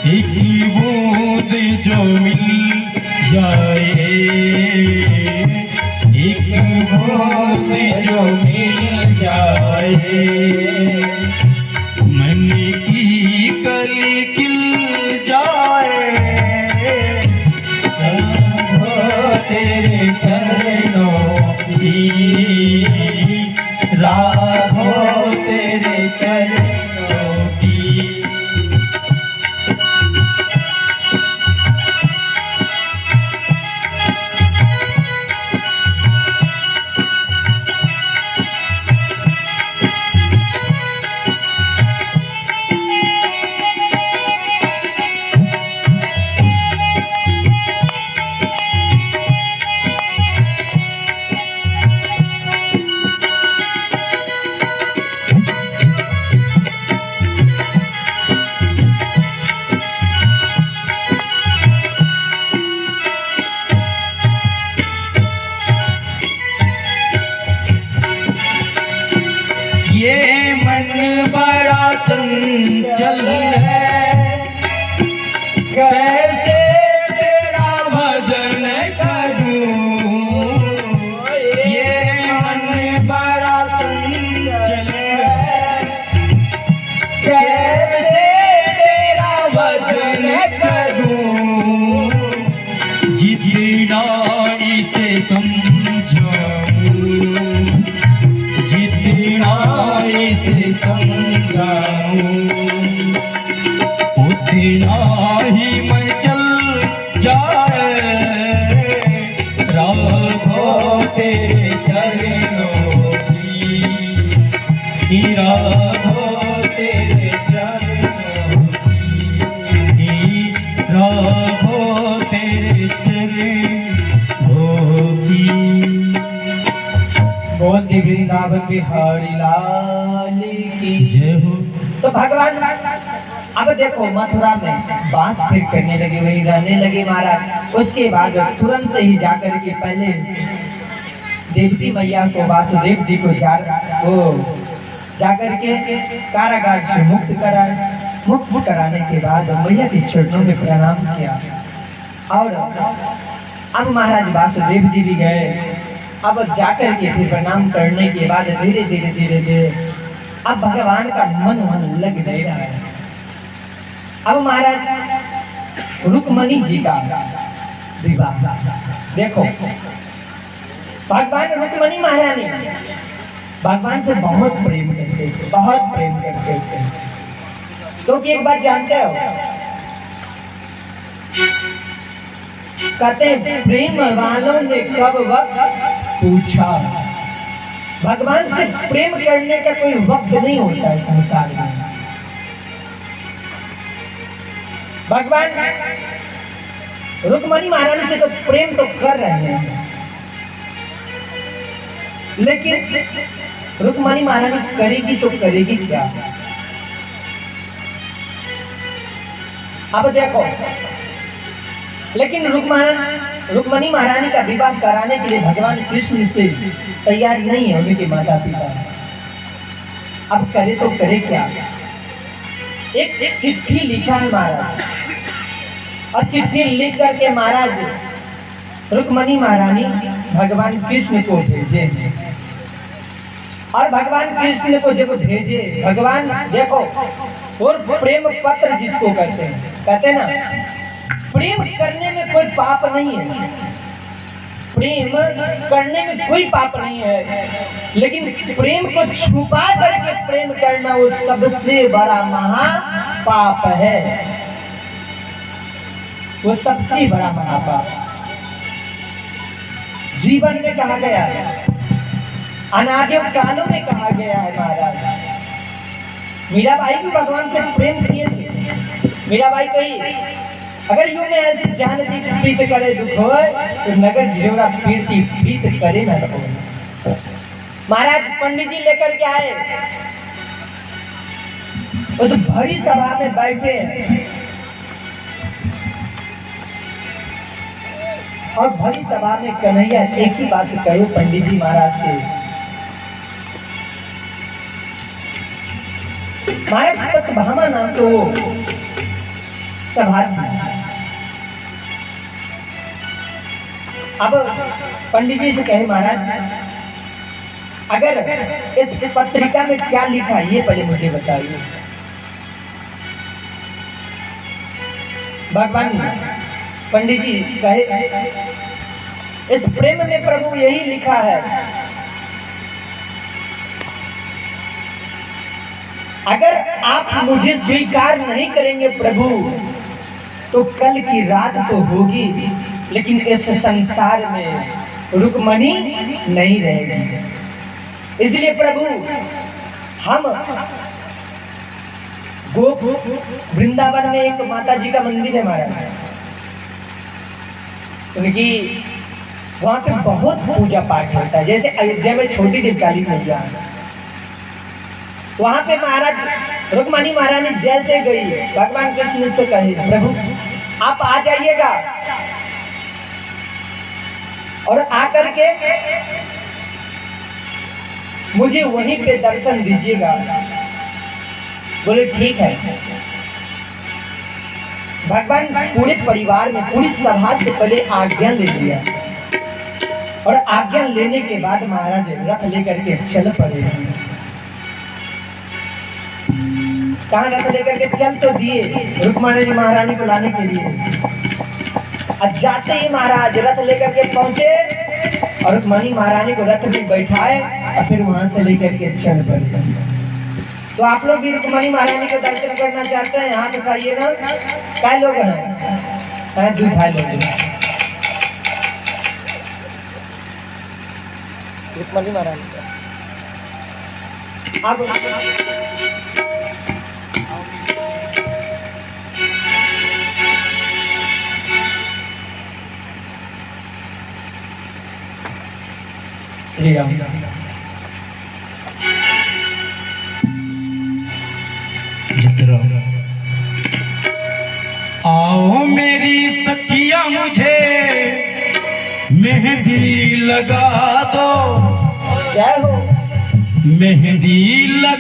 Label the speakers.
Speaker 1: एक बूंद जो मिल जाए, एक बूंद जो मिल जाए, मन की कली खिल जाए, तेरे चरणों की राहों, तेरे चरणों की। ये मन बड़ा चंचल है, कैसे तेरा भजन करूं। ये मन बड़ा चंचल है, कैसे तेरा भजन करूं। जितना इसे समझाऊं, जितना इसे समझाऊं, उतना ही मैं चल जाए, राघो तेरे चरणों की, राघो तेरे चरणों की, राघो तेरे चरणों की। बोल दे वृंदावन बिहारी लाल की जय हो। तो भगवान अब देखो मथुरा में बांस फिर करने लगे, वही रहने लगे महाराज। उसके बाद तुरंत ही जाकर के पहले देवती मैया को, वासुदेव जी को जाकर के कारागार से मुक्त कराने के बाद मैया के चरणों में प्रणाम किया। और अब महाराज वासुदेव जी भी गए। अब जाकर के फिर प्रणाम करने के बाद धीरे धीरे अब भगवान का मन लग नहीं रहा है। अब महाराज रुक्मणी जी का विवाह देखो, भगवान रुक्मणी महारानी भगवान से बहुत प्रेम करते थे, बहुत प्रेम करते थे। क्योंकि एक बात जानते हो, कहते प्रेम वालों ने कब वक्त पूछा। भगवान से प्रेम करने का कोई वक्त नहीं होता है संसार में। भगवान रुक्मणी महारानी से तो प्रेम तो कर रहे हैं, लेकिन रुक्मणी महारानी करेगी तो करेगी क्या। अब देखो, लेकिन रुक्मणी महारानी का विवाह कराने के लिए भगवान कृष्ण से तैयार नहीं है उनके माता पिता। अब करे तो करे क्या। एक चिट्ठी लिखा है महाराज, और चिट्ठी लिख करके महाराज रुक्मणी महारानी भगवान कृष्ण को भेजे। और भगवान कृष्ण को जब भेजे, भगवान देखो, और प्रेम पत्र जिसको कहते ना, प्रेम करने में कोई पाप नहीं है, प्रेम करने में कोई पाप नहीं है, लेकिन प्रेम को छुपा करके प्रेम करना वो सबसे बड़ा महापाप है, वो सबसे बड़ा महापाप। जीवन में कहा गया है, अनादि कालों में कहा गया है महाराज। मीराबाई भी भगवान से प्रेम किए थे। मीराबाई कही, अगर यूं में ऐसे जानती प्रीत करे दुख हो, तो नगर झियोरा पीरती प्रीत करे न हो। महाराज पंडित जी लेकर के आए, उस भरी सभा में बैठे और भरी सभा में कन्हैया एक ही बात कहो पंडित जी महाराज से, महाराज सत्यभामा नाम तो सभा थी। अब पंडित जी से कहे, महाराज अगर इस पत्रिका में क्या लिखा है ये पहले मुझे बताइए। भगवान पंडित जी कहे, इस प्रेम में प्रभु यही लिखा है, अगर आप मुझे स्वीकार नहीं करेंगे प्रभु तो कल की रात तो होगी, लेकिन इस संसार में रुक्मणी नहीं रहेगी। इसलिए प्रभु हम गोप वृंदावन में एक माता जी का मंदिर है हमारा, उनकी वहां पे बहुत पूजा पाठ होता है। जैसे अयोध्या में छोटी देवी काली मैया, वहां पे महाराज रुक्मणी महारानी जैसे गई, भगवान कृष्ण से कहे, प्रभु आप आ जाइएगा और आकर के मुझे वहीं पे दर्शन दीजिएगा। बोले ठीक है। भगवान पूरे परिवार में पूरी सभा से पहले आज्ञा ले लिया, और आज्ञा लेने के बाद महाराज रथ लेकर के चल पड़े। कहाँ रथ लेकर के चल तो दिए रुक्मणी महारानी को लाने के लिए, और जाते ही महाराज रथ लेकर के पहुंचे और रुक्मणी महारानी को रथ में बैठाए और फिर वहां से लेकर के चल पड़े। तो आप लोग भी रुक्मणी महारानी को दर्शन करना चाहते हैं, हाथ उठाइए ना। क्या लोग हैं? हाथ उठाए लोग। रुक्मणी महारानी अब श्री राम।
Speaker 2: आओ मेरी सखिया मुझे मेहंदी लगा दो,
Speaker 1: जय हो।
Speaker 2: मेहंदी लगा